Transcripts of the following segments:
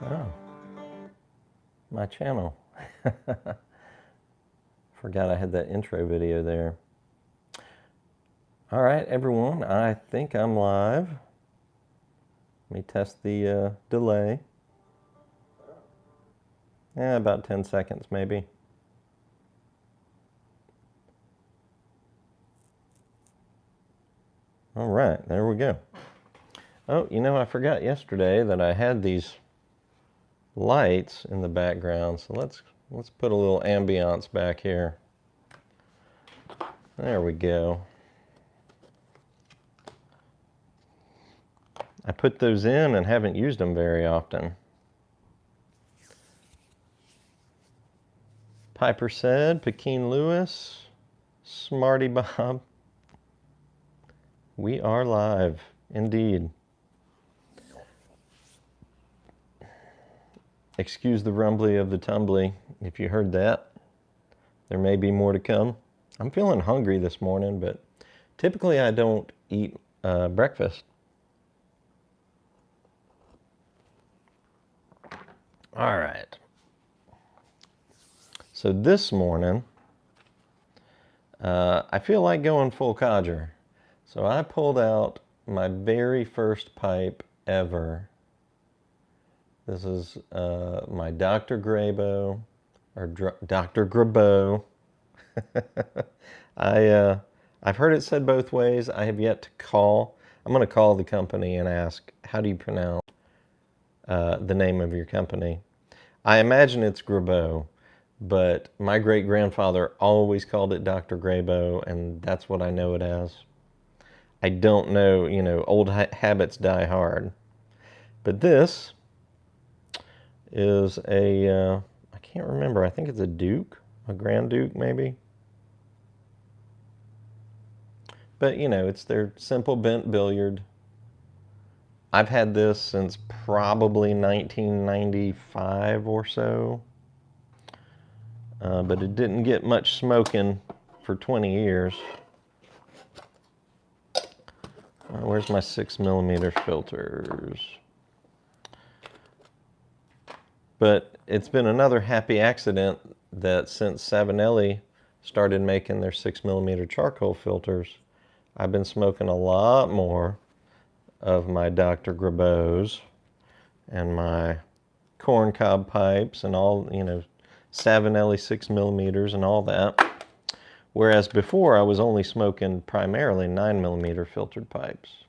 Oh, my channel. Forgot I had that intro video there. All right, everyone, I think I'm live. Let me test the delay. Yeah, about 10 seconds maybe. All right, there we go. Oh, you know, I forgot yesterday that I had these lights in the background, so let's put a little ambiance back here. There we go. I put those in and haven't used them very often. Piper said, Pekin Lewis, Smarty Bob. We are live, indeed. Excuse the rumbly of the tumbly, if you heard that. There may be more to come. I'm feeling hungry this morning, but typically I don't eat breakfast. All right. So this morning, I feel like going full codger. So I pulled out my very first pipe ever. This is my Dr. Grabo, or Dr. Grabo. I've heard it said both ways. I have yet to call. I'm going to call the company and ask, how do you pronounce the name of your company? I imagine it's Grabo, but my great-grandfather always called it Dr. Grabo, and that's what I know it as. I don't know, you know, old habits die hard. But this is a, I can't remember, I think it's a Duke, a Grand Duke maybe. But, you know, it's their simple bent billiard. I've had this since probably 1995 or so. But it didn't get much smoking for 20 years. Where's my 6mm filters? But it's been another happy accident that since Savinellis started making their 6mm charcoal filters, I've been smoking a lot more of my Dr. Grabos and my corncob pipes and all, you know, Savinellis 6mm and all that. Whereas before I was only smoking primarily 9mm filtered pipes.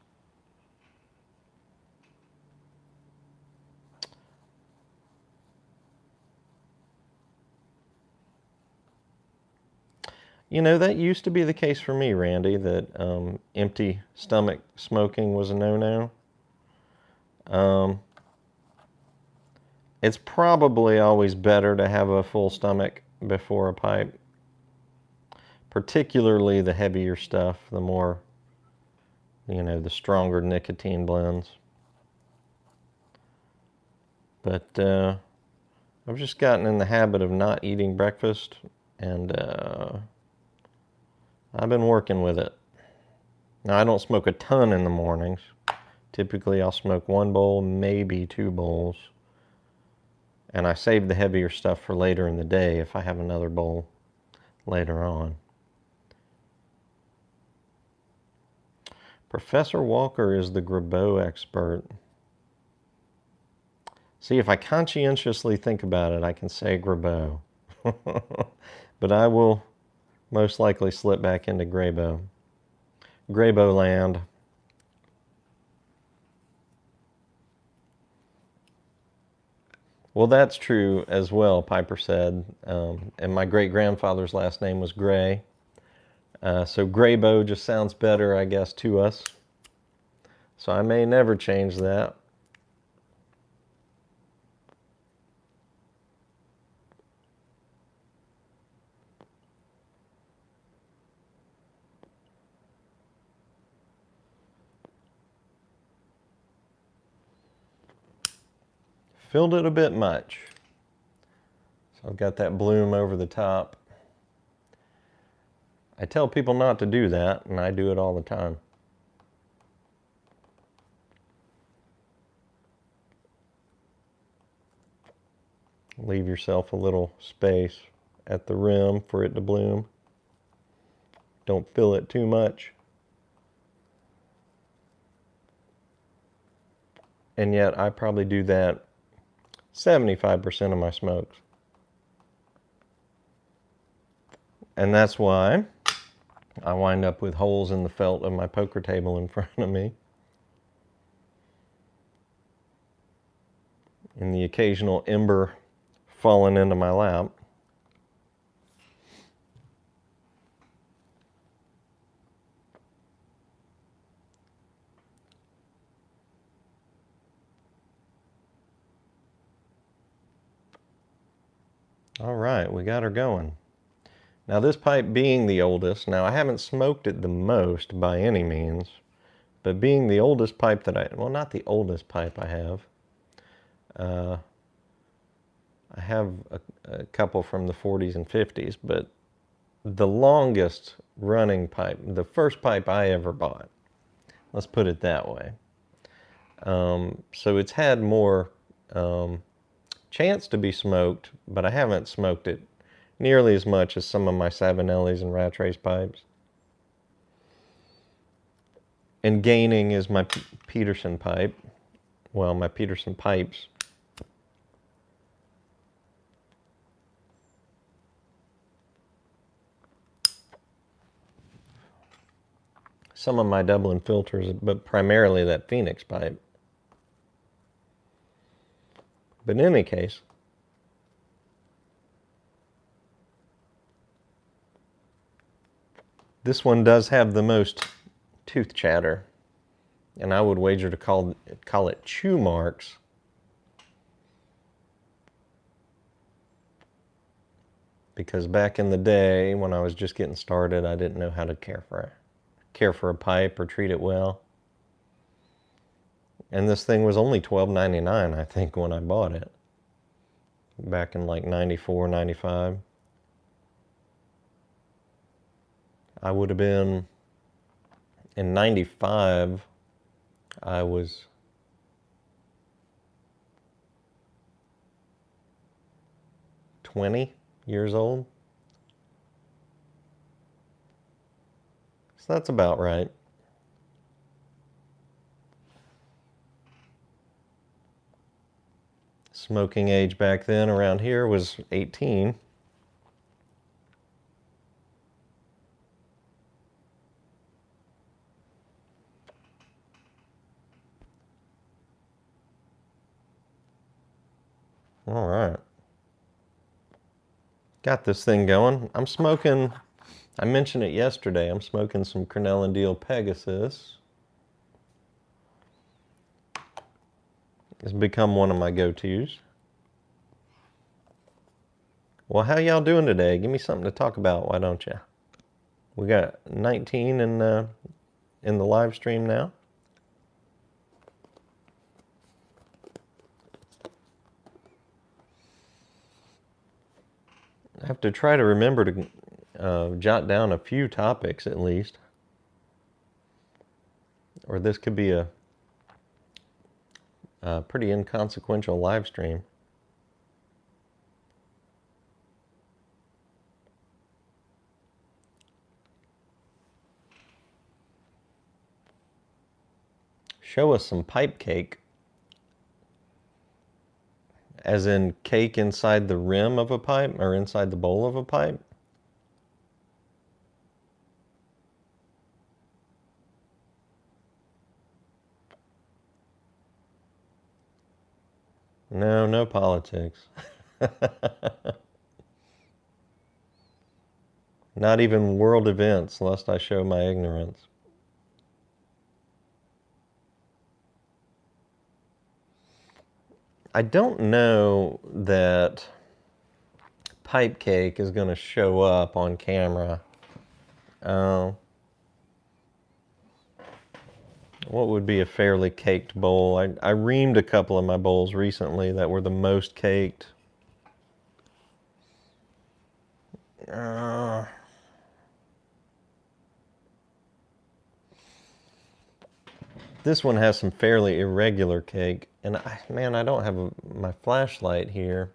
You know, that used to be the case for me, Randy, that empty stomach smoking was a no-no. It's probably always better to have a full stomach before a pipe. Particularly the heavier stuff, the more, you know, the stronger nicotine blends. But I've just gotten in the habit of not eating breakfast, and I've been working with it. Now, I don't smoke a ton in the mornings. Typically, I'll smoke 1 bowl, maybe 2 bowls. And I save the heavier stuff for later in the day if I have another bowl later on. Professor Walker is the Grabo expert. See, if I conscientiously think about it, I can say Grabo. But I will most likely slip back into Grabo. Grabo land. Well, that's true as well, Piper said. And my great-grandfather's last name was Gray. So Grabo just sounds better, I guess, to us. So I may never change that. Filled it a bit much. So I've got that bloom over the top. I tell people not to do that, and I do it all the time. Leave yourself a little space at the rim for it to bloom. Don't fill it too much. And yet I probably do that 75% of my smokes. And that's why I wind up with holes in the felt of my poker table in front of me. And the occasional ember falling into my lap. All right, we got her going. Now this pipe being the oldest, now I haven't smoked it the most by any means, but being the oldest pipe that well, not the oldest pipe I have a couple from the 40s and 50s, but the longest running pipe, the first pipe I ever bought, let's put it that way. So it's had more chance to be smoked, but I haven't smoked it nearly as much as some of my Savinellis and rat race pipes. And gaining is my Peterson pipe. Well, my Peterson pipes. Some of my Dublin filters, but primarily that Phoenix pipe. But in any case, this one does have the most tooth chatter, and I would wager to call it chew marks. Because back in the day, when I was just getting started, I didn't know how to care for a pipe or treat it well. And this thing was only $12.99, I think, when I bought it. Back in like 94, 95. I would have been, in 95, I was 20 years old. So that's about right. Smoking age back then around here was 18. All right. Got this thing going. I'm smoking, I mentioned it yesterday, I'm smoking some Cornell and Deal Pegasus. It's become one of my go-tos. Well, how y'all doing today? Give me something to talk about, why don't you? We got 19 in the live stream now. I have to try to remember to jot down a few topics at least. Or this could be a pretty inconsequential live stream. Show us some pipe cake. As in cake inside the rim of a pipe or inside the bowl of a pipe? No, no politics. Not even world events, lest I show my ignorance. I don't know that pipe cake is going to show up on camera. What would be a fairly caked bowl? I reamed a couple of my bowls recently that were the most caked. This one has some fairly irregular cake. And man, I don't have my flashlight here.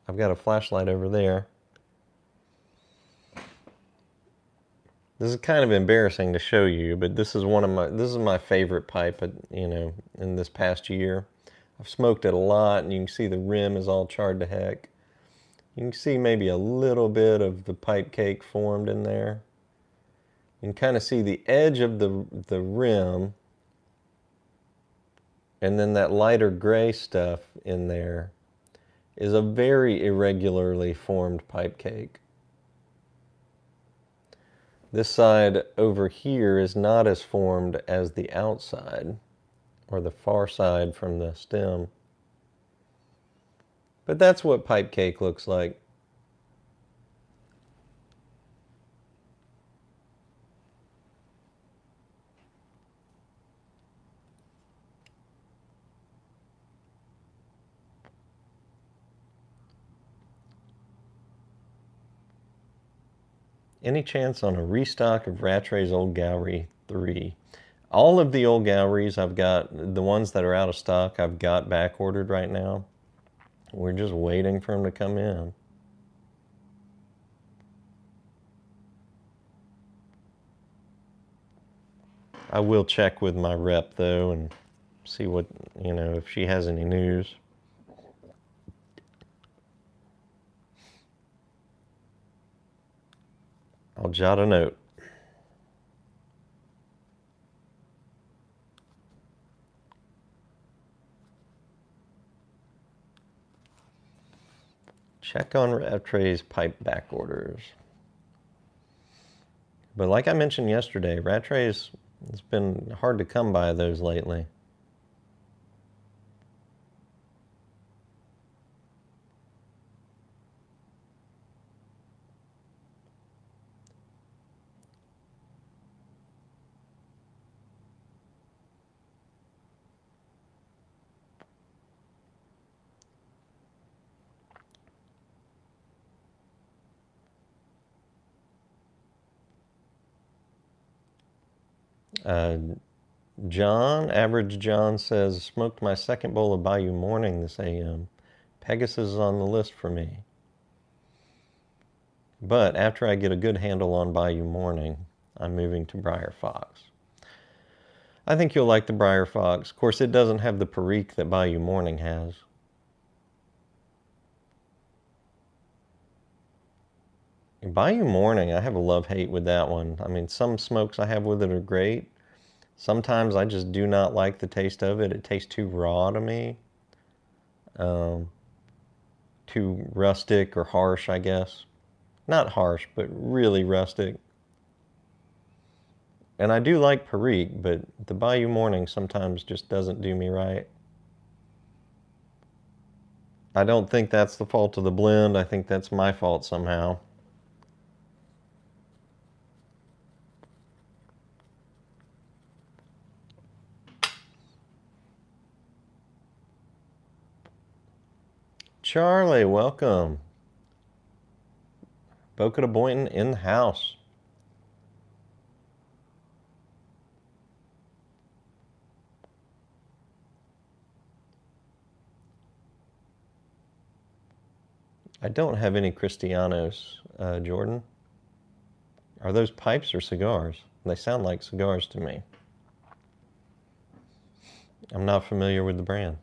I've got a flashlight over there. This is kind of embarrassing to show you, but this is my favorite pipe, in this past year. I've smoked it a lot, and you can see the rim is all charred to heck. You can see maybe a little bit of the pipe cake formed in there. You can kind of see the edge of the rim, and then that lighter gray stuff in there is a very irregularly formed pipe cake. This side over here is not as formed as the outside, or the far side from the stem. But that's what pipe cake looks like. Any chance on a restock of Rattray's Old Gallery 3? All of the old galleries I've got, the ones that are out of stock, I've got back ordered right now. We're just waiting for them to come in. I will check with my rep though and see what, if she has any news. I'll jot a note. Check on Rattray's pipe back orders. But like I mentioned yesterday, Rattray's, it's been hard to come by those lately. Average John says, smoked my second bowl of Bayou Morning this AM. Pegasus is on the list for me. But after I get a good handle on Bayou Morning, I'm moving to Briar Fox. I think you'll like the Briar Fox. Of course, it doesn't have the Perique that Bayou Morning has. Bayou Morning, I have a love-hate with that one. I mean, some smokes I have with it are great. Sometimes I just do not like the taste of it. It tastes too raw to me. Too rustic or harsh, I guess. Not harsh, but really rustic. And I do like Perique, but the Bayou Morning sometimes just doesn't do me right. I don't think that's the fault of the blend. I think that's my fault somehow. Charlie, welcome. Boca de Boynton in the house. I don't have any Cristianos, Jordan. Are those pipes or cigars? They sound like cigars to me. I'm not familiar with the brand.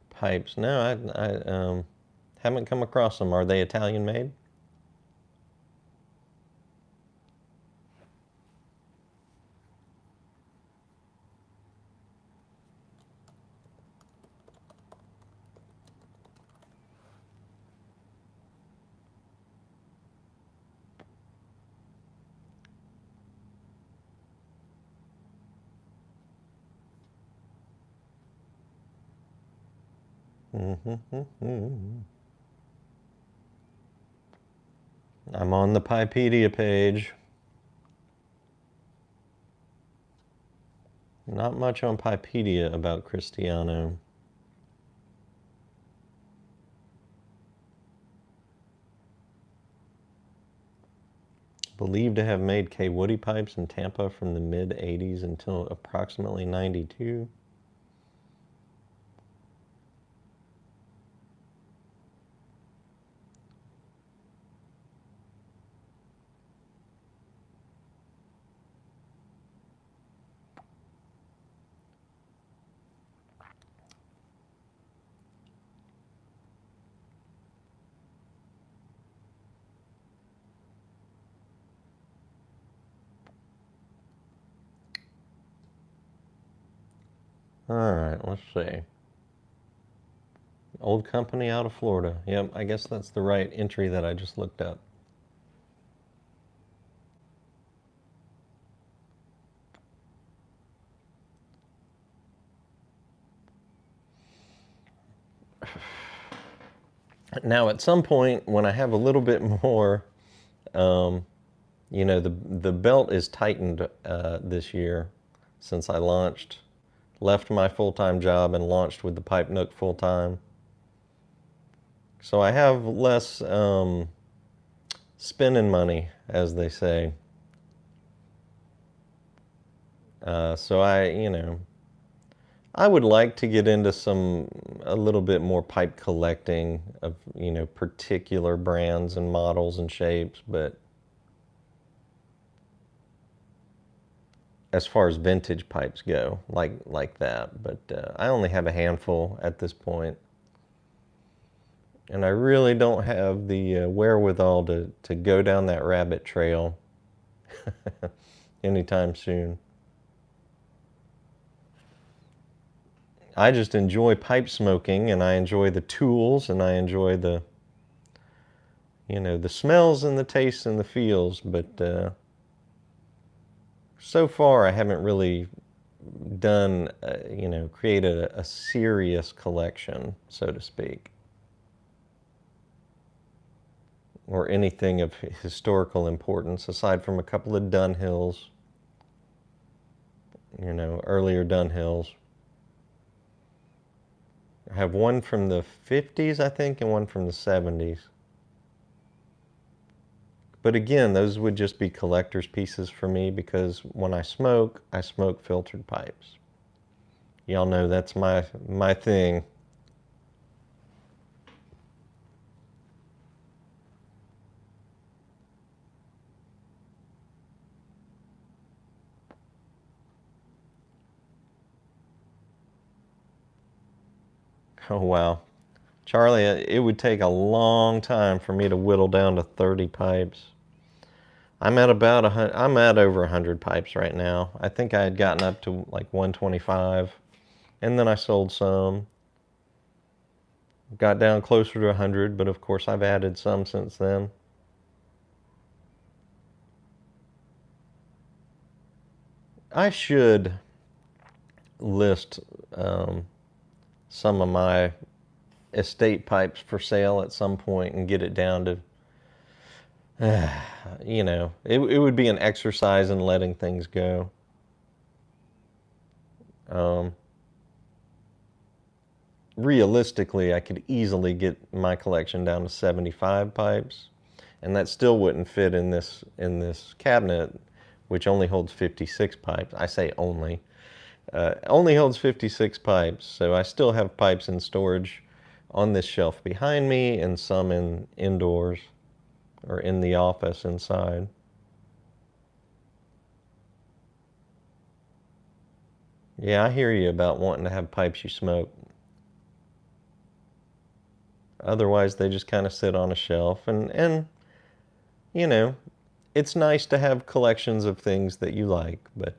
Pipes. No, I haven't come across them. Are they Italian made? I'm on the Pipedia page. Not much on Pipedia about Cristiano. believed to have made K. Woody pipes in Tampa from the mid-'80s until approximately 92. All right, let's see. Old company out of Florida. Yep, I guess that's the right entry that I just looked up. Now, at some point, when I have a little bit more, you know, the belt is tightened this year since I left my full-time job and launched with the Pipe Nook full-time. So I have less spending money, as they say. So I would like to get into a little bit more pipe collecting of, particular brands and models and shapes, but as far as vintage pipes go, like that. But I only have a handful at this point. And I really don't have the wherewithal to go down that rabbit trail anytime soon. I just enjoy pipe smoking, and I enjoy the tools, and I enjoy the smells and the tastes and the feels, but so far I haven't really done, created a serious collection, so to speak, or anything of historical importance, aside from a couple of Dunhills, earlier Dunhills. I have one from the 50s, I think, and one from the 70s. But again, those would just be collector's pieces for me, because when I smoke filtered pipes. Y'all know that's my thing. Oh, wow. Charlie, it would take a long time for me to whittle down to 30 pipes. I'm at over 100 pipes right now. I think I had gotten up to like 125, and then I sold some. Got down closer to 100, but of course I've added some since then. I should list some of my estate pipes for sale at some point and get it down to, it would be an exercise in letting things go. Realistically, I could easily get my collection down to 75 pipes, and that still wouldn't fit in this cabinet, which only holds 56 pipes. I say only. Only holds 56 pipes, so I still have pipes in storage on this shelf behind me, and some indoors or in the office inside. Yeah, I hear you about wanting to have pipes you smoke. Otherwise, they just kind of sit on a shelf, and it's nice to have collections of things that you like, but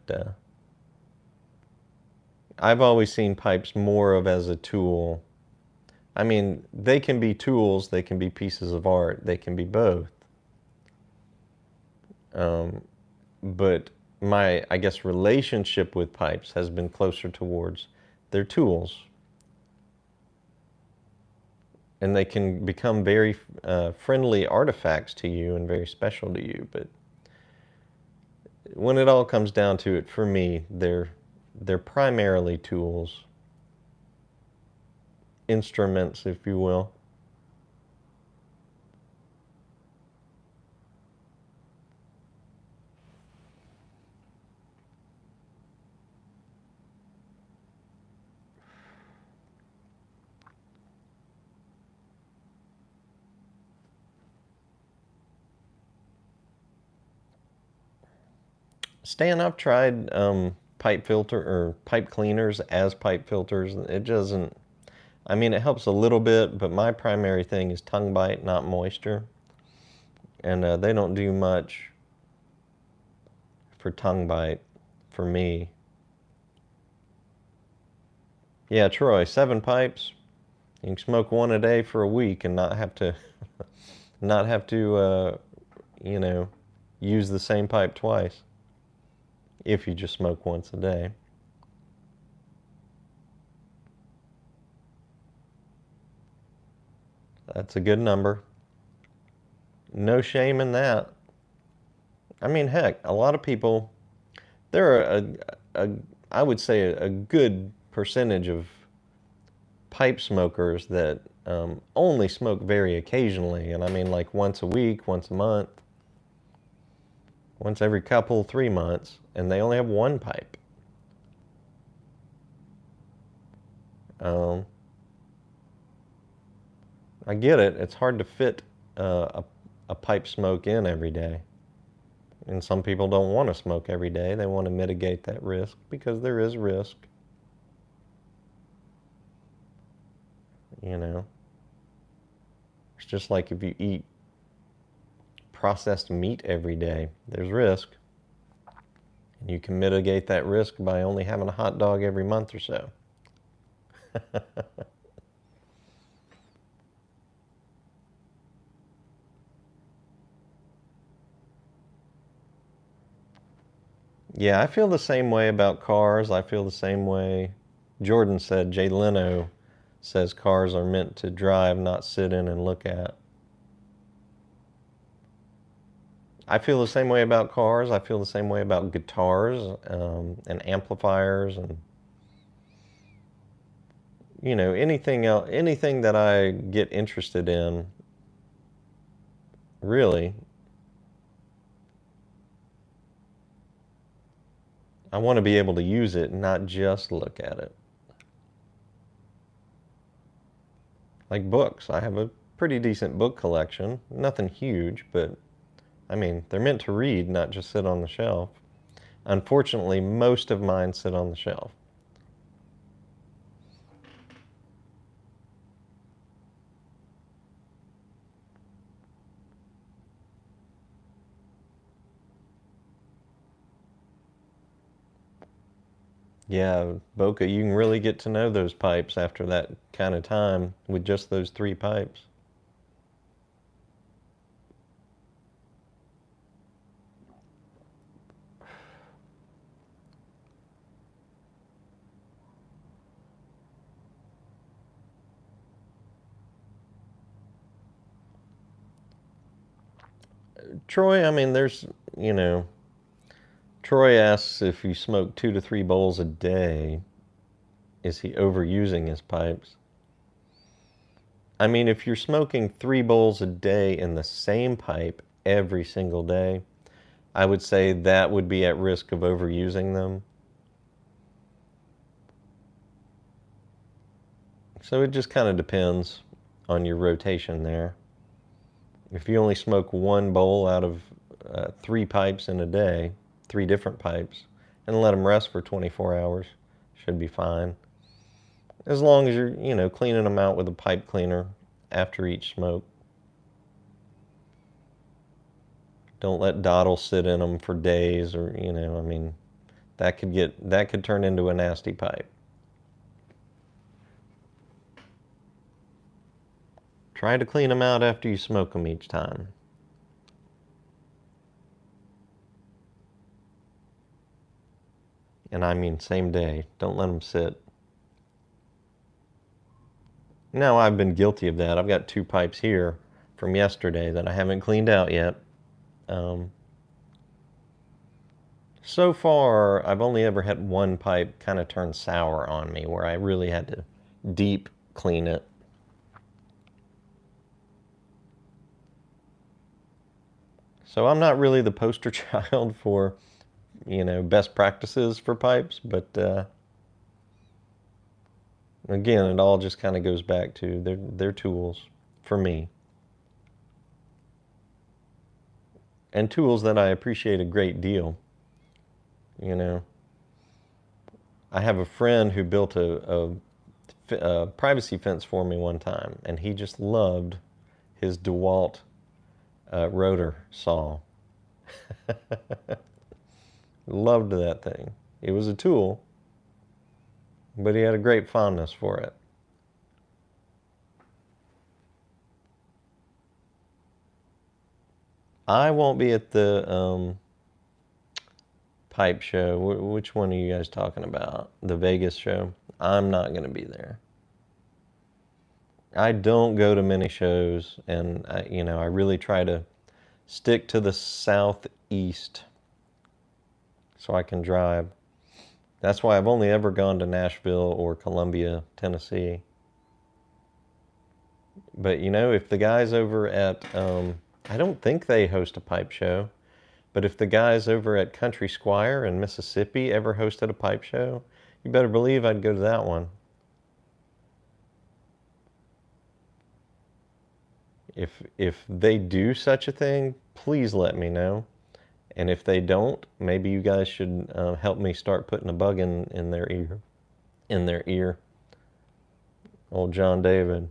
I've always seen pipes more of as a tool. I mean, they can be tools, they can be pieces of art, they can be both. But my, I guess, relationship with pipes has been closer towards their tools. And they can become very friendly artifacts to you and very special to you. But when it all comes down to it, for me, they're primarily tools, instruments, if you will. Stan, I've tried pipe filter or pipe cleaners as pipe filters. It doesn't, I mean, it helps a little bit, but my primary thing is tongue bite, not moisture. And they don't do much for tongue bite for me. Yeah, Troy, 7 pipes. You can smoke one a day for a week and not have to, not have to, you know, use the same pipe twice if you just smoke once a day. That's a good number. No shame in that. I mean, heck, a lot of people, there are I would say a good percentage of pipe smokers that only smoke very occasionally, and I mean like once a week, once a month, once every couple, 3 months, and they only have one pipe. I get it. It's hard to fit a pipe smoke in every day. And some people don't want to smoke every day. They want to mitigate that risk because there is risk. You know, it's just like if you eat processed meat every day, there's risk. And you can mitigate that risk by only having a hot dog every month or so. Yeah, I feel the same way about cars. I feel the same way. Jordan said, Jay Leno says cars are meant to drive, not sit in and look at. I feel the same way about cars. I feel the same way about guitars and amplifiers and, you know, anything else, anything that I get interested in, really, I want to be able to use it, not just look at it. Like books, I have a pretty decent book collection. Nothing huge, but I mean, they're meant to read, not just sit on the shelf. Unfortunately, most of mine sit on the shelf. Yeah, Boca, you can really get to know those pipes after that kind of time with just those 3 pipes. Troy, I mean, there's, you know, Troy asks if you smoke 2 to 3 bowls a day, is he overusing his pipes? I mean, if you're smoking 3 bowls a day in the same pipe every single day, I would say that would be at risk of overusing them. So it just kind of depends on your rotation there. If you only smoke 1 bowl out of 3 pipes in a day, 3 different pipes, and let them rest for 24 hours, should be fine. As long as you're, you know, cleaning them out with a pipe cleaner after each smoke. Don't let dottle sit in them for days, or, you know, I mean, that could turn into a nasty pipe. Try to clean them out after you smoke them each time. And I mean same day. Don't let them sit. Now, I've been guilty of that. I've got 2 pipes here from yesterday that I haven't cleaned out yet. So far, I've only ever had 1 pipe kind of turn sour on me where I really had to deep clean it. So I'm not really the poster child for, you know, best practices for pipes, but again, it all just kind of goes back to they're tools for me. And tools that I appreciate a great deal. you know. I have a friend who built a privacy fence for me one time, and he just loved his DeWalt rotor saw. Loved that thing. It was a tool, but he had a great fondness for it. I won't be at the pipe show. Which one are you guys talking about? The Vegas show? I'm not going to be there. I don't go to many shows, and I really try to stick to the southeast so I can drive. That's why I've only ever gone to Nashville or Columbia, Tennessee. But if the guys over at, I don't think they host a pipe show, but if the guys over at Country Squire in Mississippi ever hosted a pipe show, you better believe I'd go to that one. If they do such a thing, please let me know. And if they don't, maybe you guys should help me start putting a bug in their ear. In their ear. Old John David.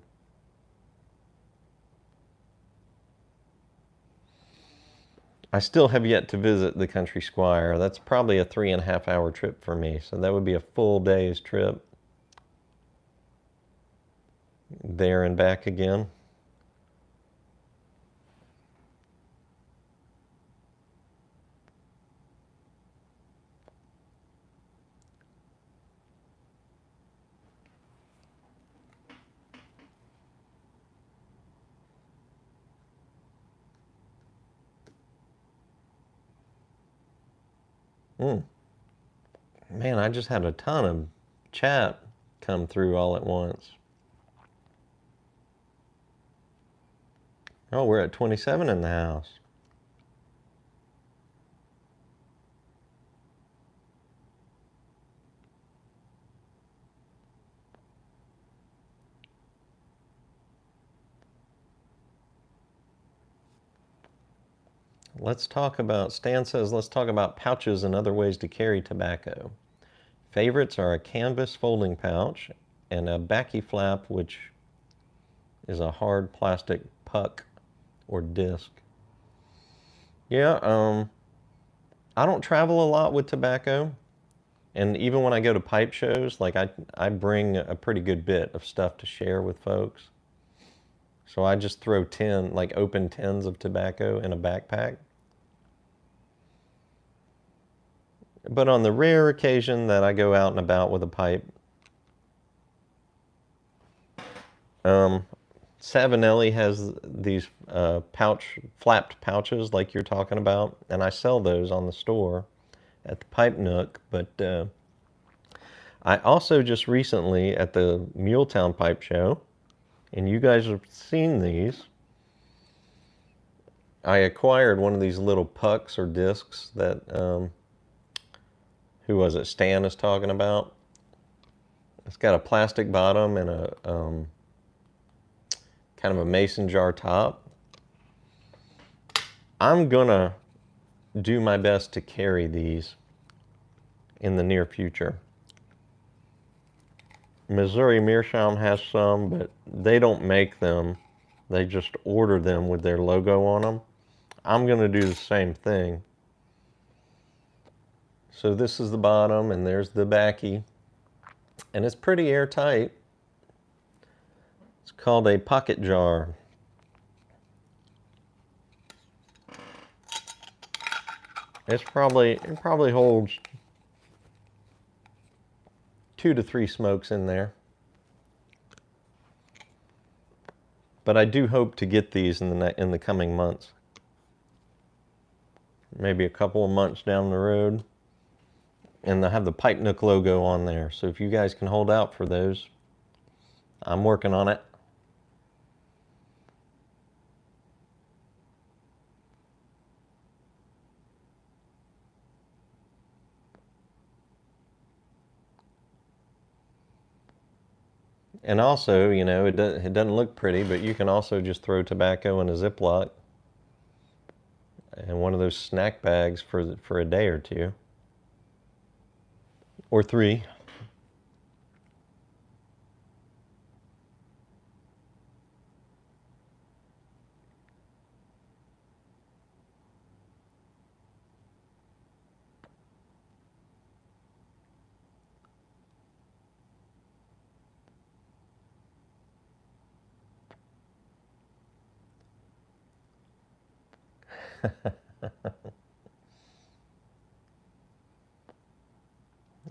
I still have yet to visit the Country Squire. That's probably a 3.5-hour trip for me, so that would be a full day's trip. There and back again. Man, I just had a ton of chat come through all at once. Oh, we're at 27 in the house. Stan says, let's talk about pouches and other ways to carry tobacco. Favorites are a canvas folding pouch and a backy flap, which is a hard plastic puck or disc. Yeah, I don't travel a lot with tobacco. And even when I go to pipe shows, like I bring a pretty good bit of stuff to share with folks. So I just throw open tins of tobacco in a backpack. But on the rare occasion that I go out and about with a pipe, Savinellis has these flapped pouches like you're talking about, and I sell those on the store at the Pipe Nook. But I also just recently at the Muletown Pipe Show, and you guys have seen these, I acquired one of these little pucks or discs that, who was it, Stan is talking about. It's got a plastic bottom and a kind of a mason jar top. I'm gonna do my best to carry these in the near future. Missouri Meerschaum has some, but they don't make them. They just order them with their logo on them. I'm gonna do the same thing. So this is the bottom, and there's the backy, and it's pretty airtight. It's called a pocket jar. It probably holds 2 to 3 smokes in there. But I do hope to get these in the coming months. Maybe a couple of months down the road. And they'll have the Pipe Nook logo on there. So if you guys can hold out for those, I'm working on it. And also, it doesn't look pretty, but you can also just throw tobacco in a Ziploc and one of those snack bags for a day or two. or 3.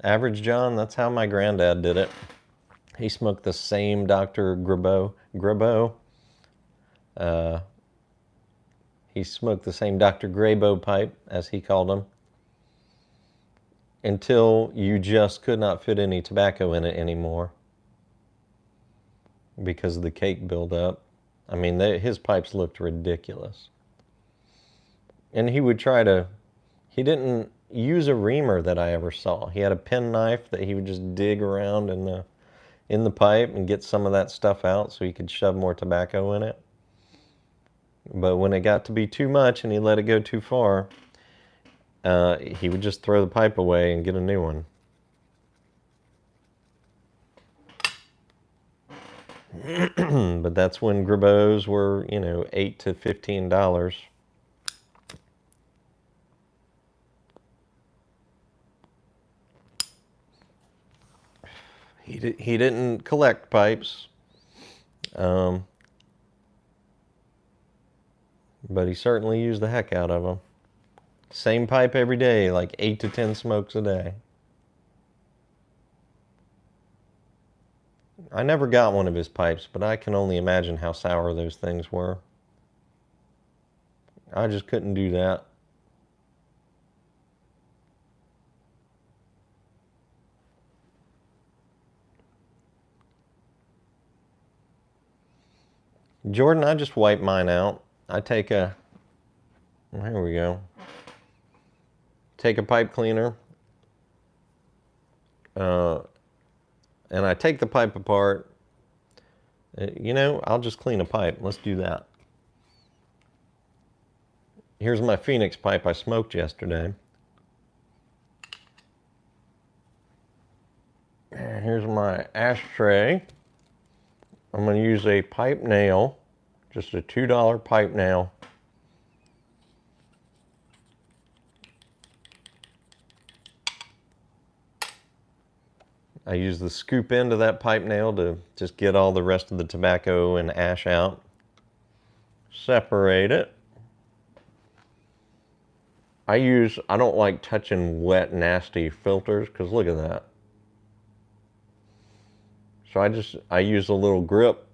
Average John, that's how my granddad did it. He smoked the same Dr. Grabo. He smoked the same Dr. Grabo pipe, as he called them, until you just could not fit any tobacco in it anymore because of the cake buildup. I mean, his pipes looked ridiculous. And he would he didn't use a reamer that I ever saw. He had a penknife that he would just dig around in the pipe and get some of that stuff out so he could shove more tobacco in it. But when it got to be too much and he let it go too far, he would just throw the pipe away and get a new one. But that's when Grabos were, $8 to $15. He didn't collect pipes, but he certainly used the heck out of them. Same pipe every day, like 8 to 10 smokes a day. I never got one of his pipes, but I can only imagine how sour those things were. I just couldn't do that. Jordan, I just wipe mine out. I take here we go. Take a pipe cleaner, and I take the pipe apart. I'll just clean a pipe. Let's do that. Here's my Phoenix pipe I smoked yesterday. And here's my ashtray. I'm going to use a pipe nail, just a $2 pipe nail. I use the scoop end of that pipe nail to just get all the rest of the tobacco and ash out. Separate it. I don't like touching wet, nasty filters, because look at that. So I use a little grip,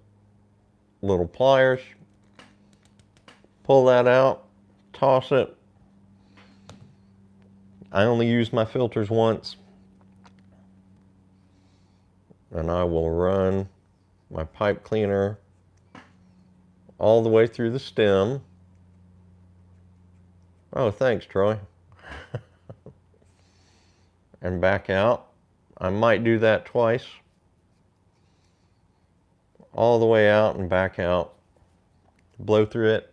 little pliers, pull that out, toss it. I only use my filters once. And I will run my pipe cleaner all the way through the stem. Oh, thanks, Troy. And back out. I might do that twice. All the way out and back out. Blow through it.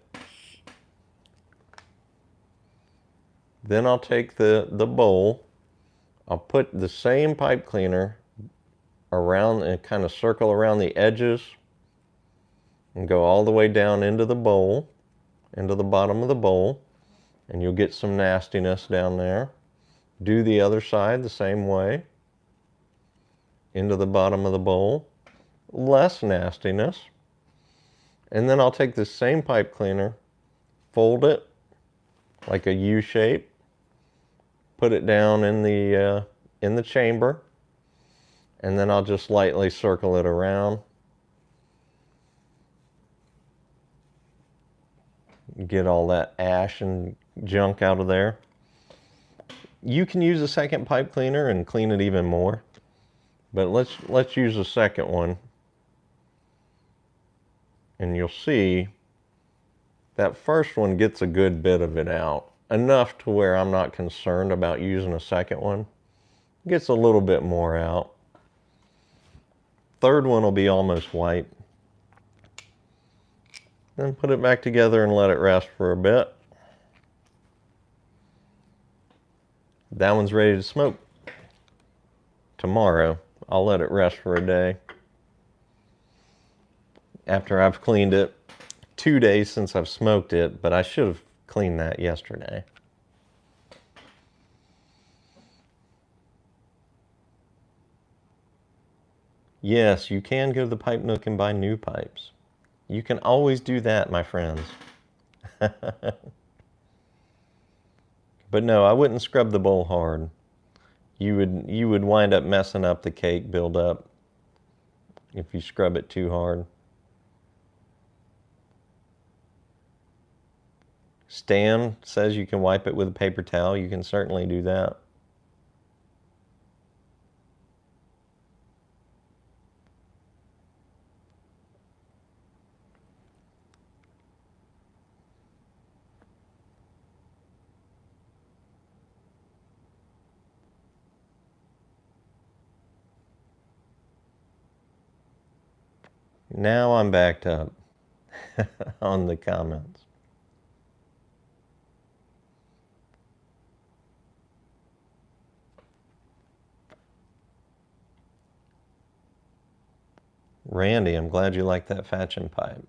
Then I'll take the bowl. I'll put the same pipe cleaner around and kind of circle around the edges and go all the way down into the bowl, into the bottom of the bowl, and you'll get some nastiness down there. Do the other side the same way, into the bottom of the bowl, less nastiness. And then I'll take this same pipe cleaner, fold it like a U shape, put it down in the chamber, and then I'll just lightly circle it around. Get all that ash and junk out of there. You can use a second pipe cleaner and clean it even more, but let's use a second one. And you'll see that first one gets a good bit of it out, enough to where I'm not concerned about using a second one. Gets a little bit more out. Third one will be almost white. Then put it back together and let it rest for a bit. That one's ready to smoke. tomorrow. I'll let it rest for a day after I've cleaned it. 2 days since I've smoked it, but I should have cleaned that yesterday. Yes, you can go to the Pipe Nook and buy new pipes. You can always do that, my friends. But no, I wouldn't scrub the bowl hard. You would wind up messing up the cake buildup if you scrub it too hard. Stan says you can wipe it with a paper towel. You can certainly do that. Now I'm backed up on the comments. Randy, I'm glad you like that Fatchin pipe.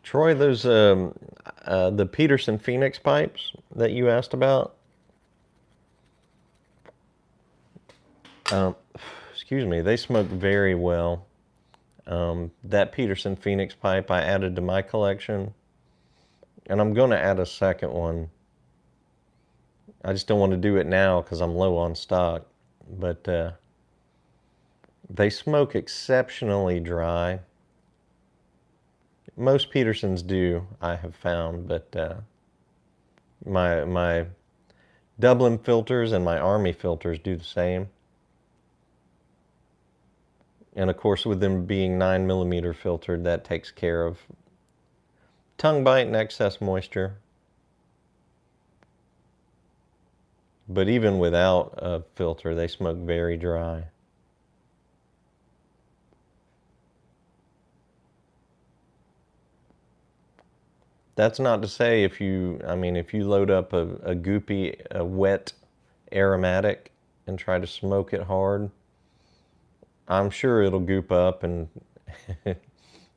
Troy, those the Peterson Phoenix pipes that you asked about. Excuse me, they smoke very well. That Peterson Phoenix pipe I added to my collection, and I'm going to add a second one. I just don't want to do it now because I'm low on stock, but they smoke exceptionally dry. Most Petersons do, I have found, but my Dublin filters and my Army filters do the same. And of course, with them being 9mm filtered, that takes care of tongue bite and excess moisture. But even without a filter, they smoke very dry. That's not to say if you load up a goopy, a wet aromatic and try to smoke it hard, I'm sure it'll goop up and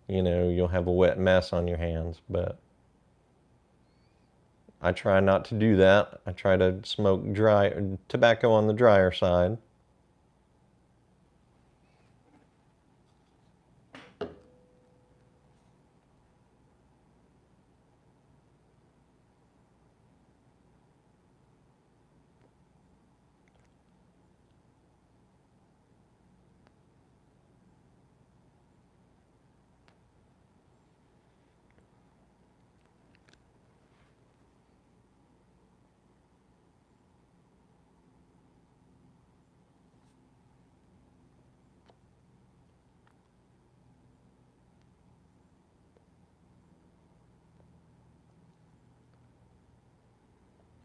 you'll have a wet mess on your hands, but I try not to do that. I try to smoke dry tobacco on the drier side.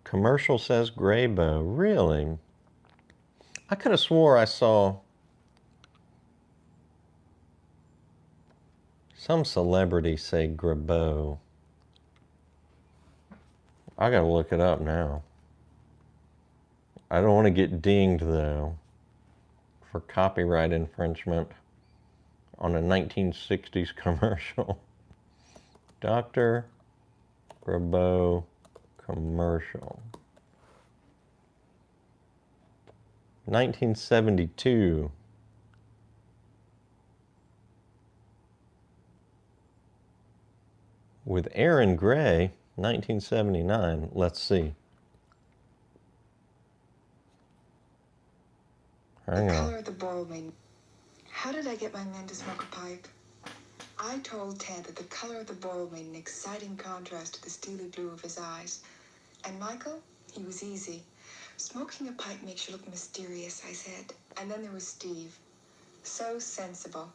Commercial says Graybow. Really? I could have swore I saw some celebrity say Graybow. I gotta look it up now. I don't want to get dinged, though, for copyright infringement on a 1960s commercial. Dr. Graybow commercial. 1972. With Aaron Gray, 1979. Let's see. Hang on. The color of the bowl may How did I get my men to smoke a pipe? I told Ted that the color of the bowl made an exciting contrast to the steely blue of his eyes. And Michael, he was easy. Smoking a pipe makes you look mysterious, I said. And then there was Steve. So sensible.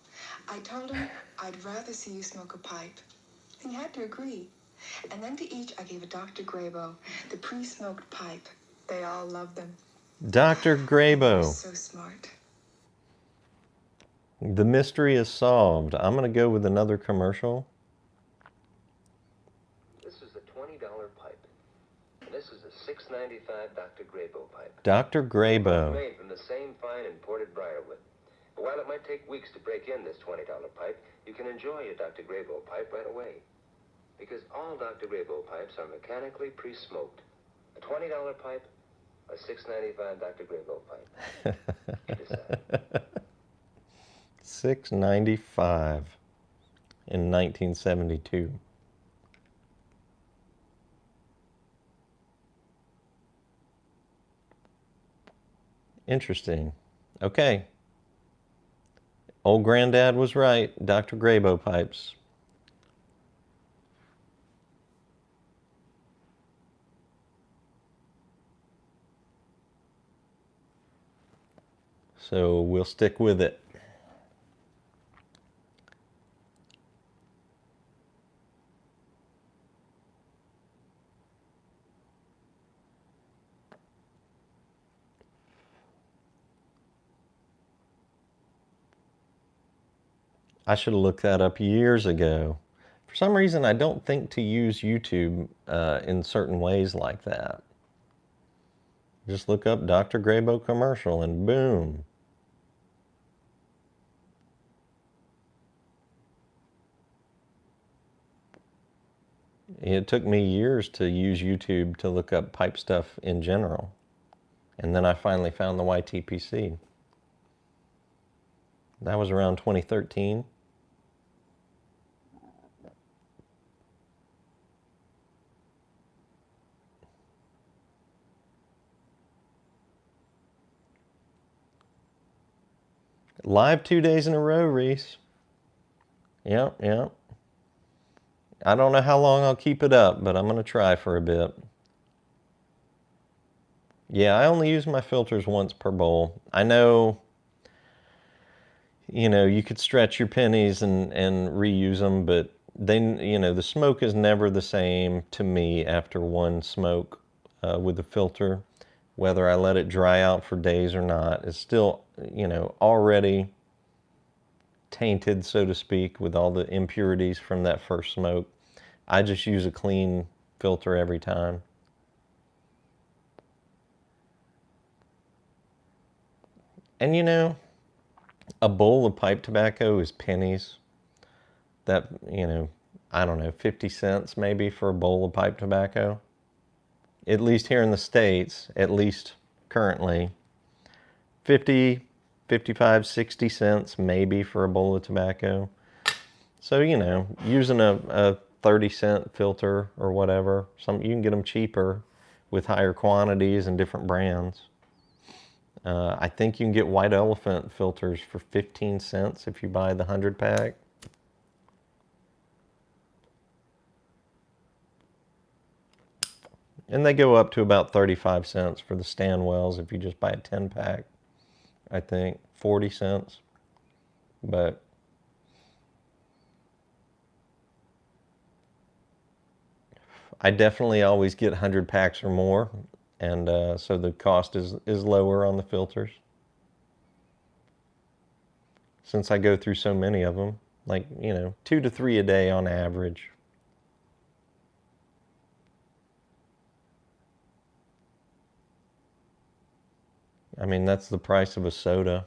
I told him I'd rather see you smoke a pipe. He had to agree. And then to each I gave a Dr. Grabo, the pre-smoked pipe. They all loved them. Dr. Grabo. So smart. The mystery is solved. I'm going to go with another commercial. This is a $20 pipe. And this is a $6.95 Dr. Grabo pipe. Dr. Grabo. Made from the same fine imported briarwood. But while it might take weeks to break in this $20 pipe, you can enjoy your Dr. Grabo pipe right away. Because all Dr. Grabo pipes are mechanically pre-smoked. A $20 pipe, a $6.95 Dr. Grabo pipe. You decide. $6.95 in 1972. Interesting. Okay. Old Granddad was right. Dr. Grabo pipes. So we'll stick with it. I should have looked that up years ago. For some reason, I don't think to use YouTube in certain ways like that. Just look up Dr. Grabo commercial and boom. It took me years to use YouTube to look up pipe stuff in general. And then I finally found the YTPC. That was around 2013. Live 2 days in a row, Reese. Yep. I don't know how long I'll keep it up, but I'm going to try for a bit. Yeah, I only use my filters once per bowl. I know, you could stretch your pennies and reuse them, but the smoke is never the same to me after one smoke with the filter. Whether I let it dry out for days or not, it's still, already tainted, so to speak, with all the impurities from that first smoke. I just use a clean filter every time. And a bowl of pipe tobacco is pennies. That, I don't know, 50 cents maybe for a bowl of pipe tobacco. At least here in the States, at least currently. 50, 55, 60 cents maybe for a bowl of tobacco. So, using a 30-cent filter or whatever, you can get them cheaper with higher quantities and different brands. I think you can get White Elephant filters for 15 cents if you buy the 100-pack. And they go up to about 35 cents for the Stanwells if you just buy a 10-pack. I think 40 cents. But I definitely always get 100 packs or more. And so the cost is lower on the filters. Since I go through so many of them, like, 2 to 3 a day on average. I mean, that's the price of a soda.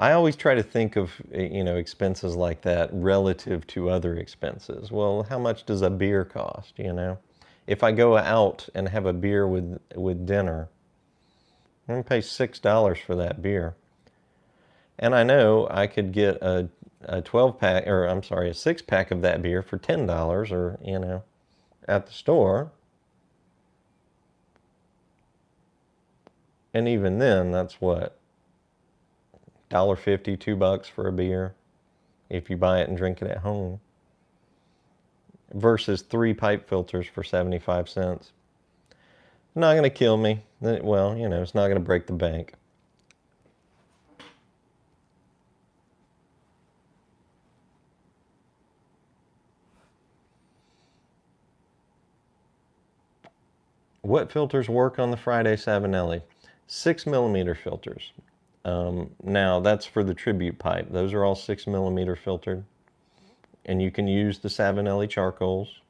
I always try to think of, expenses like that relative to other expenses. Well, how much does a beer cost, If I go out and have a beer with dinner, I'm going to pay $6 for that beer. And I know I could get a 12-pack, or I'm sorry, a 6-pack of that beer for $10 or, at the store. And even then, that's what, $1.50, $2 for a beer if you buy it and drink it at home, versus 3 pipe filters for 75 cents. Not going to kill me. Well, you know, it's not going to break the bank. What filters work on the Friday Savinelli? 6mm filters. Now, that's for the tribute pipe. Those are all 6mm filtered. And you can use the Savinelli charcoals.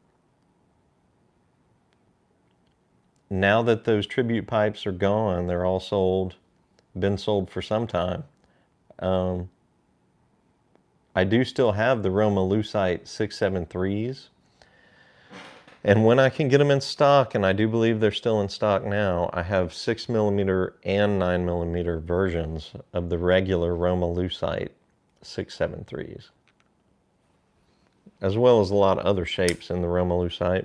Now that those tribute pipes are gone, they're all sold, been sold for some time. I do still have the Roma Lucite 673s. And when I can get them in stock, and I do believe they're still in stock now, I have 6mm and 9mm versions of the regular Roma Lucite 673s, as well as a lot of other shapes in the Roma Lucite.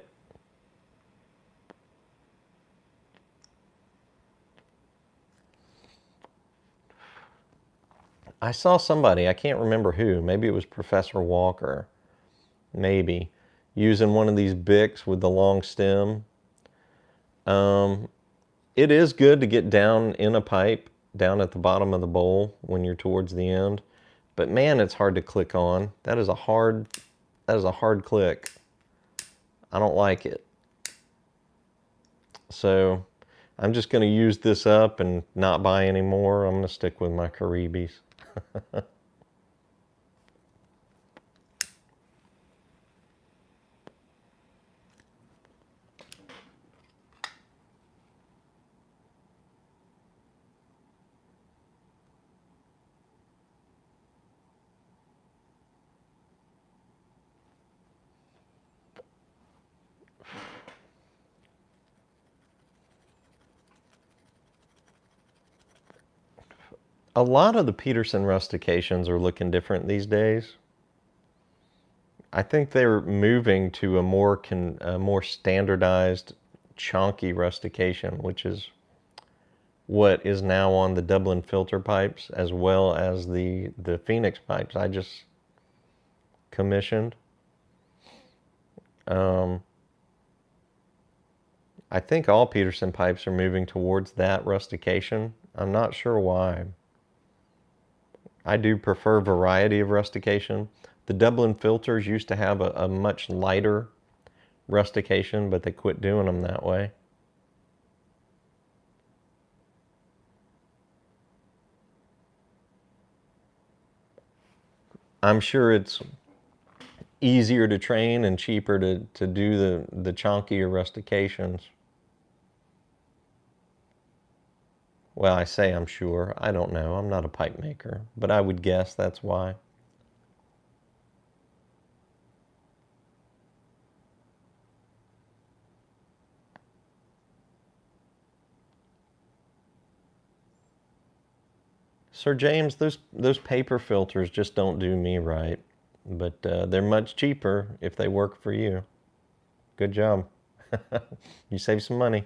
I saw somebody, I can't remember who, maybe it was Professor Walker, maybe, using one of these Bics with the long stem. It is good to get down in a pipe, down at the bottom of the bowl when you're towards the end. But man, it's hard to click on. That is a hard click. I don't like it. So I'm just going to use this up and not buy any more. I'm going to stick with my Caribis. A lot of the Peterson rustications are looking different these days. I think they're moving to a more standardized, chonky rustication, which is what is now on the Dublin filter pipes, as well as the Phoenix pipes I just commissioned. I think all Peterson pipes are moving towards that rustication. I'm not sure why. I do prefer variety of rustication. The Dublin filters used to have a much lighter rustication, but they quit doing them that way. I'm sure it's easier to train and cheaper to do the chonkier rustications. Well, I say I'm sure. I don't know. I'm not a pipe maker, but I would guess that's why. Sir James, those paper filters just don't do me right, but they're much cheaper if they work for you. Good job. You save some money.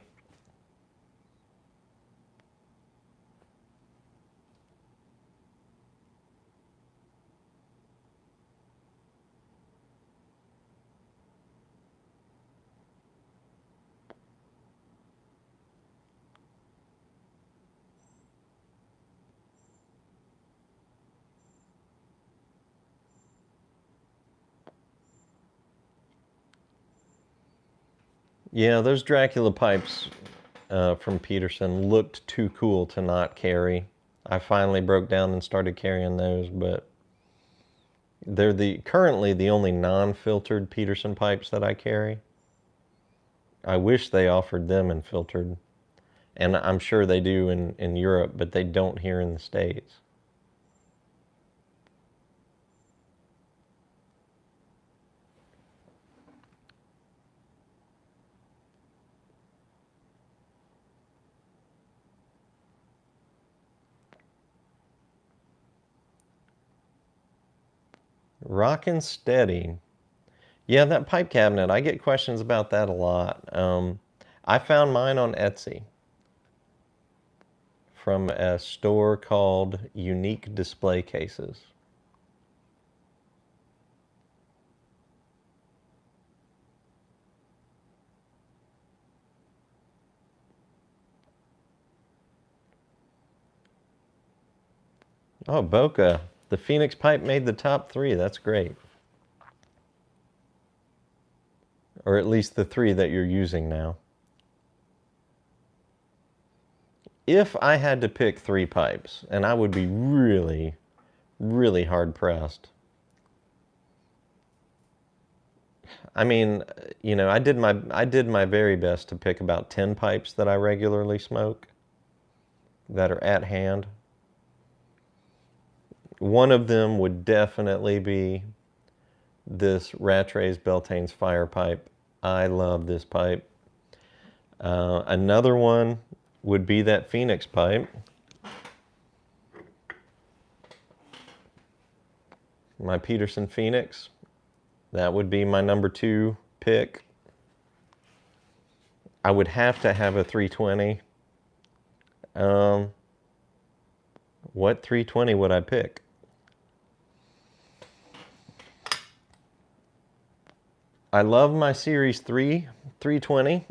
Yeah, those Dracula pipes from Peterson looked too cool to not carry. I finally broke down and started carrying those, but they're currently the only non-filtered Peterson pipes that I carry. I wish they offered them in filtered, and I'm sure they do in Europe, but they don't here in the States. Rockin' Steady. Yeah, that pipe cabinet, I get questions about that a lot. I found mine on Etsy. from a store called Unique Display Cases. Oh, Boca. The Phoenix pipe made the top 3. That's great. Or at least the 3 that you're using now. If I had to pick 3 pipes, and I would be really, really hard pressed. I mean, you know, I did my very best to pick about 10 pipes that I regularly smoke that are at hand. One of them would definitely be this Rattray's Beltane's fire pipe. I love this pipe. Another one would be that Phoenix pipe. My Peterson Phoenix. That would be my number 2 pick. I would have to have a 320. What 320 would I pick? I love my Series 3 320,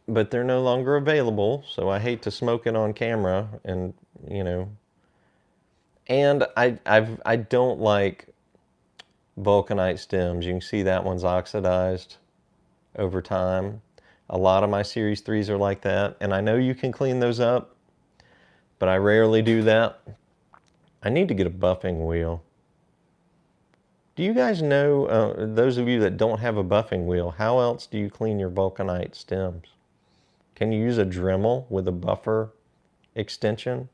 but they're no longer available, so I hate to smoke it on camera, and you know. And I don't like vulcanite stems. You can see that one's oxidized over time. A lot of my Series 3s are like that, and I know you can clean those up, but I rarely do that. I need to get a buffing wheel. Do you guys know, those of you that don't have a buffing wheel, how else do you clean your vulcanite stems? Can you use a Dremel with a buffer extension?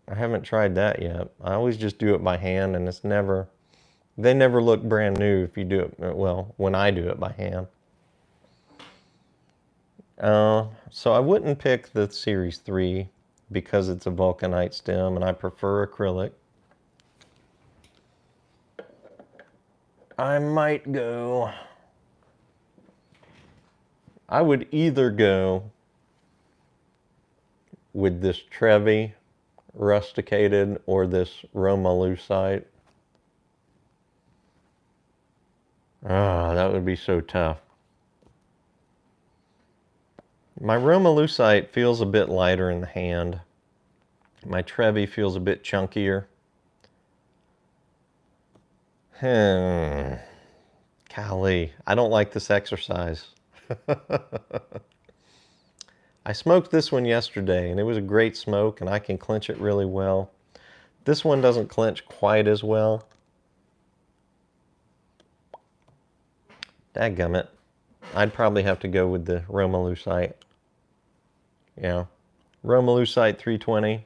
I haven't tried that yet. I always just do it by hand, and they never look brand new if you do it, well, when I do it by hand. So I wouldn't pick the Series 3 because it's a vulcanite stem and I prefer acrylic. I would either go with this Trevi rusticated or this Roma lucite. Ah, that would be so tough. My Roma lucite feels a bit lighter in the hand. My Trevi feels a bit chunkier. Golly, I don't like this exercise. I smoked this one yesterday, and it was a great smoke, and I can clench it really well. This one doesn't clench quite as well. Dadgummit. I'd probably have to go with the Roma lucite. Yeah, Roma lucite 320,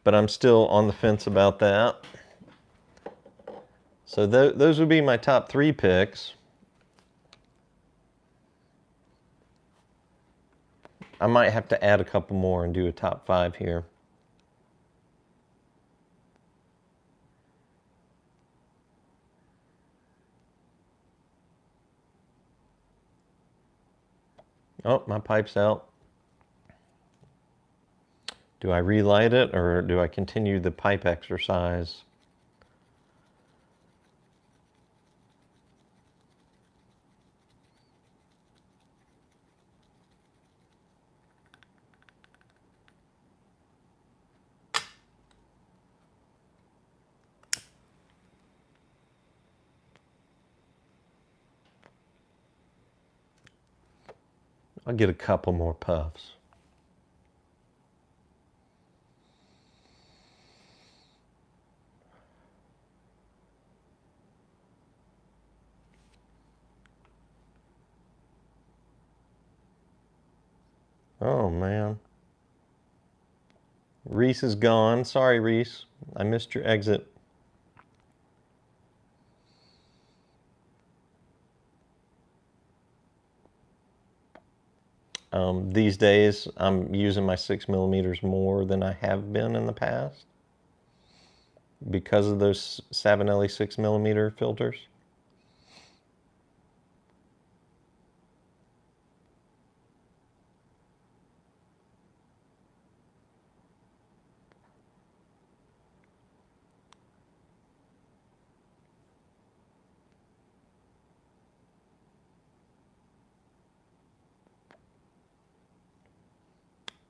but I'm still on the fence about that. So those would be my top 3 picks. I might have to add a couple more and do a top 5 here. Oh, my pipe's out. Do I relight it, or do I continue the pipe exercise? I'll get a couple more puffs. Oh, man. Reese is gone. Sorry, Reese. I missed your exit. These days, I'm using my 6mm more than I have been in the past because of those Savinellis 6mm filters.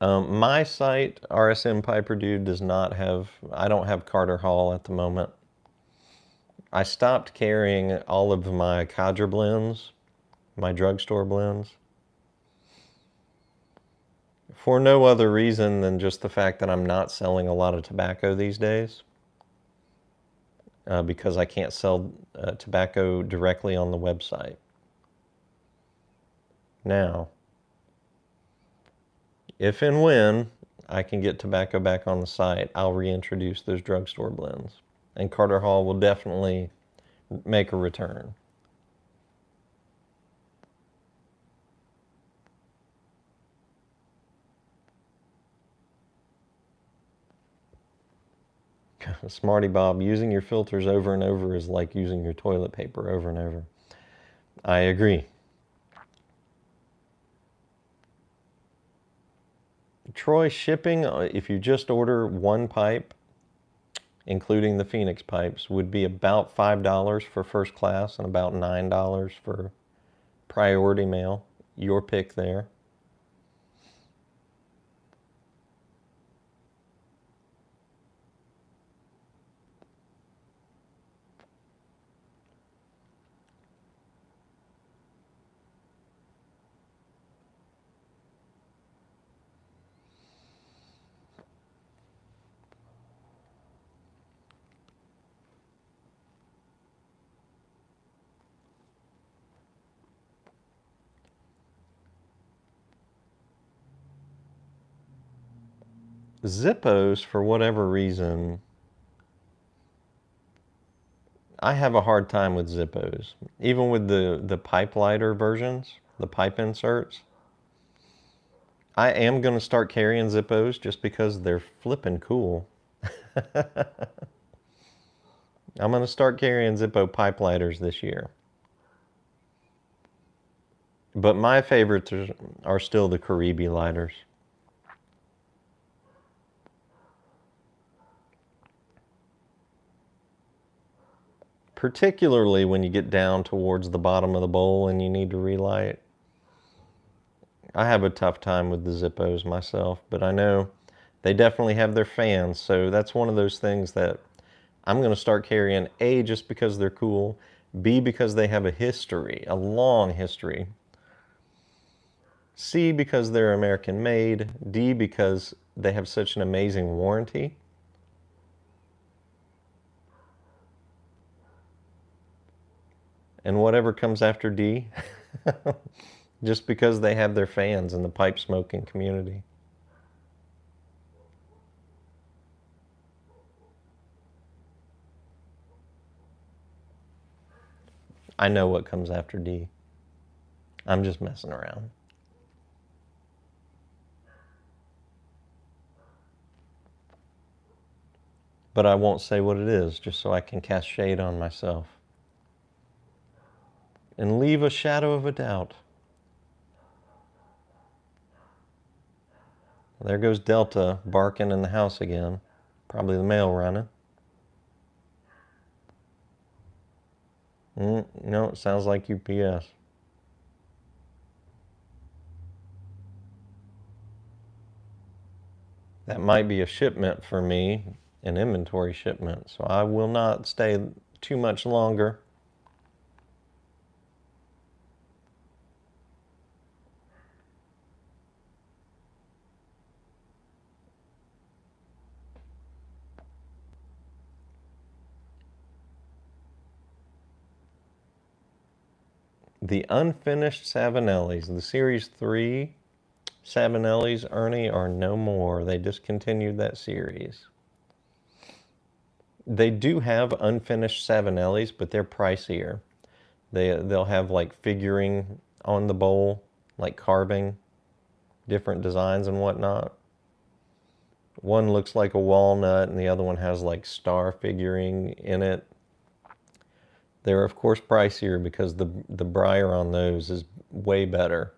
My site, RSM Piper Dude, does not have, I don't have Carter Hall at the moment. I stopped carrying all of my Cadre blends, my drugstore blends, for no other reason than just the fact that I'm not selling a lot of tobacco these days, because I can't sell tobacco directly on the website. Now, if and when I can get tobacco back on the site, I'll reintroduce those drugstore blends. And Carter Hall will definitely make a return. Smarty Bob, using your filters over and over is like using your toilet paper over and over. I agree. Troy, shipping, if you just order one pipe, including the Phoenix pipes, would be about $5 for first class and about $9 for priority mail. Your pick there. Zippos, for whatever reason, I have a hard time with Zippos. Even with the pipe lighter versions, the pipe inserts. I am going to start carrying Zippos just because they're flippin' cool. I'm going to start carrying Zippo pipe lighters this year. But my favorites are still the Caribe lighters. Particularly when you get down towards the bottom of the bowl and you need to relight. I have a tough time with the Zippos myself, but I know they definitely have their fans, so that's one of those things that I'm going to start carrying, A, just because they're cool, B, because they have a history, a long history, C, because they're American made, D, because they have such an amazing warranty. And whatever comes after D, just because they have their fans in the pipe smoking community. I know what comes after D. I'm just messing around. But I won't say what it is, just so I can cast shade on myself. And leave a shadow of a doubt. There goes Delta barking in the house again. Probably the mail running. No, it sounds like UPS. That might be a shipment for me, an inventory shipment, so I will not stay too much longer. The unfinished Savinellis, the Series 3 Savinellis, Ernie, are no more. They discontinued that series. They do have unfinished Savinellis, but they're pricier. They'll have like figuring on the bowl, like carving, different designs and whatnot. One looks like a walnut and the other one has like star figuring in it. They're of course pricier because the briar on those is way better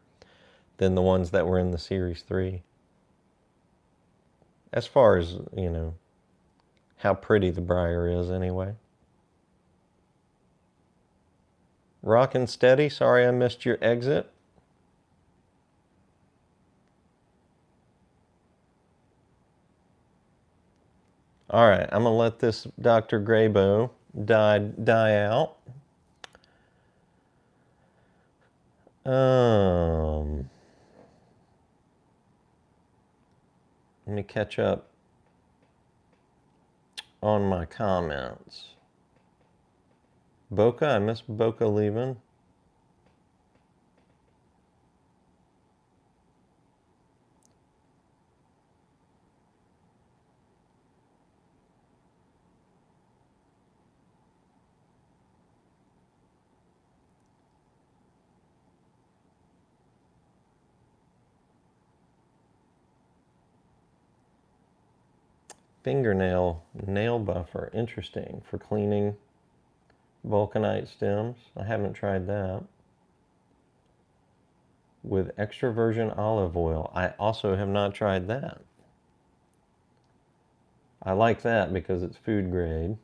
than the ones that were in the Series 3. As far as, you know, how pretty the briar is anyway. Rockin' steady, sorry I missed your exit. All right, I'm gonna let this Dr. Grayboe die out. Let me catch up on my comments. Boca, I missed Boca leaving. Fingernail nail buffer, interesting, for cleaning vulcanite stems. I haven't tried that. With extra virgin olive oil. I also have not tried that. I like that because it's food grade.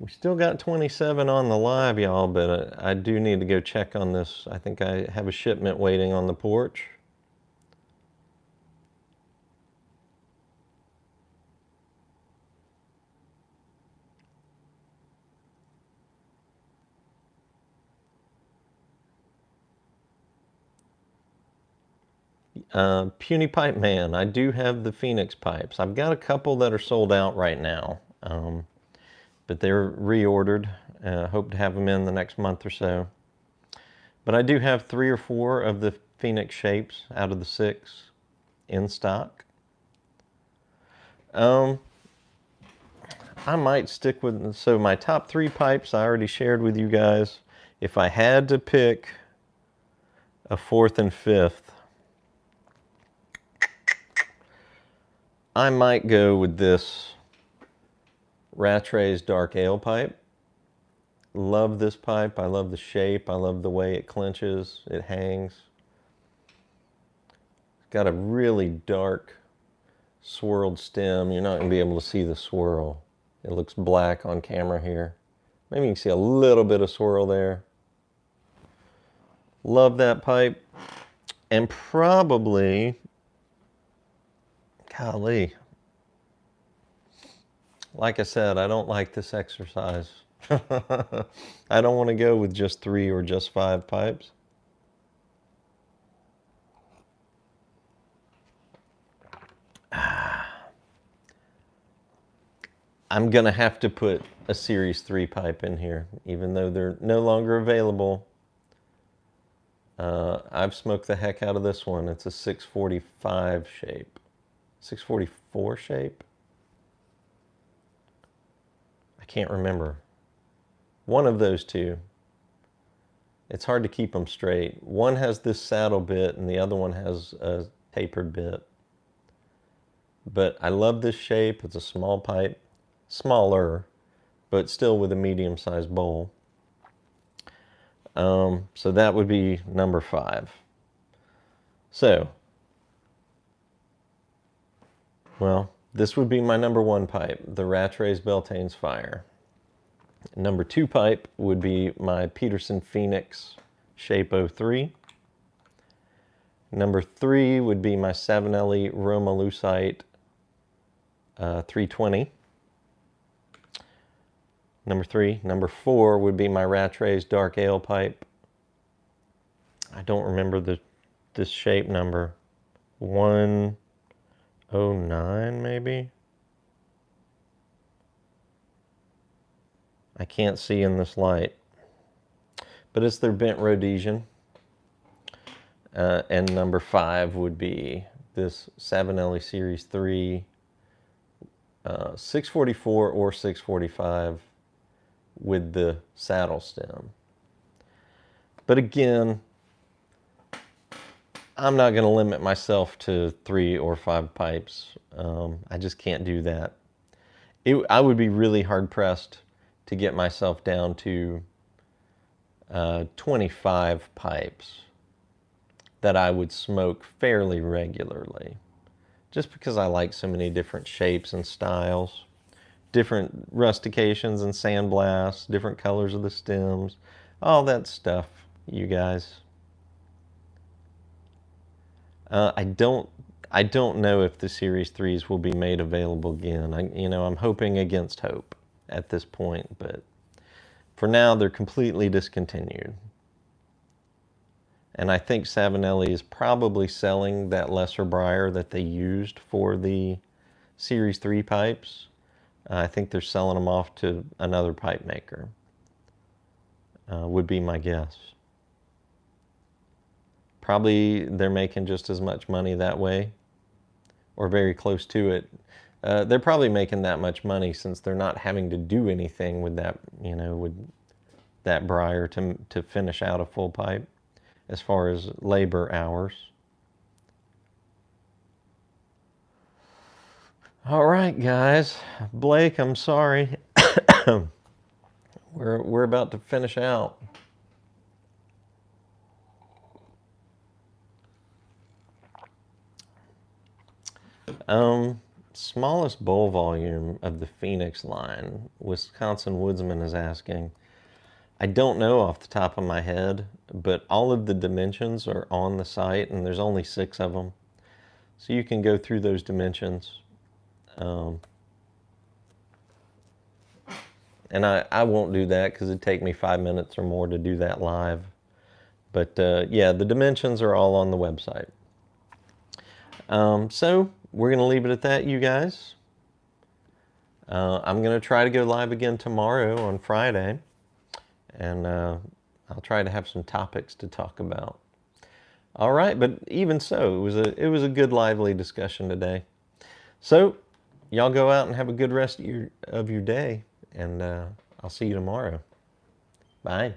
We still got 27 on the live, y'all, but I do need to go check on this. I think I have a shipment waiting on the porch. Puny Pipe Man, I do have the Phoenix pipes. I've got a couple that are sold out right now, but they're reordered. Hope to have them in the next month or so. But I do have 3 or 4 of the Phoenix shapes out of the 6 in stock. I might stick with, so my top 3 pipes I already shared with you guys. If I had to pick a 4th and 5th, I might go with this Rattray's Dark Ale pipe. Love this pipe. I love the shape. I love the way it clenches. It hangs. It's got a really dark swirled stem. You're not going to be able to see the swirl. It looks black on camera here. Maybe you can see a little bit of swirl there. Love that pipe. And probably, golly, like I said, I don't like this exercise. I don't want to go with just 3 or just 5 pipes. I'm going to have to put a Series 3 pipe in here, even though they're no longer available. I've smoked the heck out of this one. It's a 645 shape. 644 shape? I can't remember. One of those two. It's hard to keep them straight. One has this saddle bit and the other one has a tapered bit. But I love this shape. It's a small pipe. Smaller, but still with a medium-sized bowl. So that would be number 5. So, well, this would be my number 1 pipe, the Rattray's Beltane's Fire. Number 2 pipe would be my Peterson Phoenix Shape 03. Number 3 would be my Savinellis Roma Lucite 320. Number 3. Number 4 would be my Rattray's Dark Ale pipe. I don't remember this shape number. 109 maybe? I can't see in this light. But it's their bent Rhodesian. And number 5 would be this Savinelli Series 3 644 or 645 with the saddle stem. But again, I'm not going to limit myself to 3 or 5 pipes. I just can't do that. I would be really hard-pressed to get myself down to 25 pipes that I would smoke fairly regularly. Just because I like so many different shapes and styles. different rustications and sandblasts, different colors of the stems, all that stuff, you guys. I don't know if the Series 3s will be made available again. I'm hoping against hope at this point, but for now they're completely discontinued. And I think Savinellis is probably selling that lesser briar that they used for the Series 3 pipes. I think they're selling them off to another pipe maker, would be my guess. Probably they're making just as much money that way, or very close to it. They're probably making that much money since they're not having to do anything with that, with that briar to finish out a full pipe as far as labor hours. All right, guys. Blake, I'm sorry. We're about to finish out. Smallest bowl volume of the Phoenix line, Wisconsin Woodsman is asking. I don't know off the top of my head, but all of the dimensions are on the site, and there's only 6 of them. So you can go through those dimensions. And I won't do that because it'd take me 5 minutes or more to do that live. But yeah, the dimensions are all on the website. So we're going to leave it at that, you guys. I'm going to try to go live again tomorrow on Friday. And I'll try to have some topics to talk about. All right, but even so, it was a good, lively discussion today. So y'all go out and have a good rest of your day, and I'll see you tomorrow. Bye.